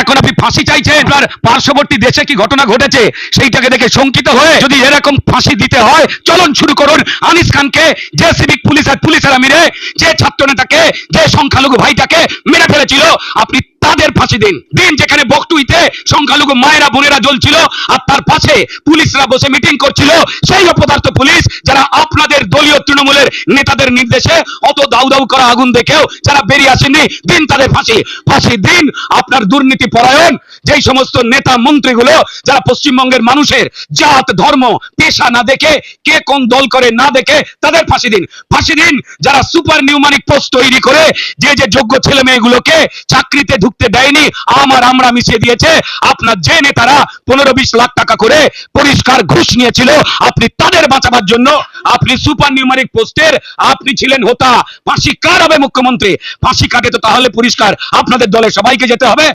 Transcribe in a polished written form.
এখন আপনি ফাঁসি চাইছেন, আপনার পার্শ্ববর্তী দেশে কি ঘটনা ঘটেছে সেইটাকে দেখে শঙ্কিত হয়ে যদি এরকম ফাঁসি দিতে হয়, চলন শুরু করুন। আনিস খানকে, যে সিভিক পুলিশের আমিরে, যে ছাত্র নেতাকে, যে সংখ্যালঘু ভাইটাকে মেরে ফেলেছিল, আপনি তাদের ফাঁসি দিন। যেখানে বকটুইতে সংখ্যালঘু মায়েরা বোনেরা জ্বলছিল আর তার পাশে পুলিশরা বসে মিটিং করছিল, সেই অপদার্থ পুলিশ যারা আপনাদের দলীয় তৃণমূলের নেতাদের নির্দেশে অত দাউ দাউ করা আগুন দেখেও যারা বেরিয়ে আসেনি, দিন তাদের ফাঁসি দিন। আপনার দুর্নীতি পরায়ণ যেই সমস্ত নেতা মন্ত্রীগুলো যারা পশ্চিমবঙ্গের মানুষের জাত ধর্ম পেশা না দেখে, কে কোন দল করে না দেখে, তাদের ফাঁসি দিন। যারা সুপার নিউমানিক পোস্ট তৈরি করে যে যোগ্য ছেলে মেয়েগুলোকে চাকরিতে ঢুকতে দেয়নি, আমরা মিশিয়ে দিয়েছে, আপনার যে নেতারা 15-20 লাখ টাকা করে পরিষ্কার ঘুষ নিয়েছিল, আপনি তাদের বাঁচাবার জন্য আপনি সুপার নিউমারিক পোস্টের আপনি ছিলেন হোতা। ফাঁসি কার হবে মুখ্যমন্ত্রী? ফাঁসি কাটে তো তাহলে পরিষ্কার আপনাদের দলের সবাইকে যেতে হবে।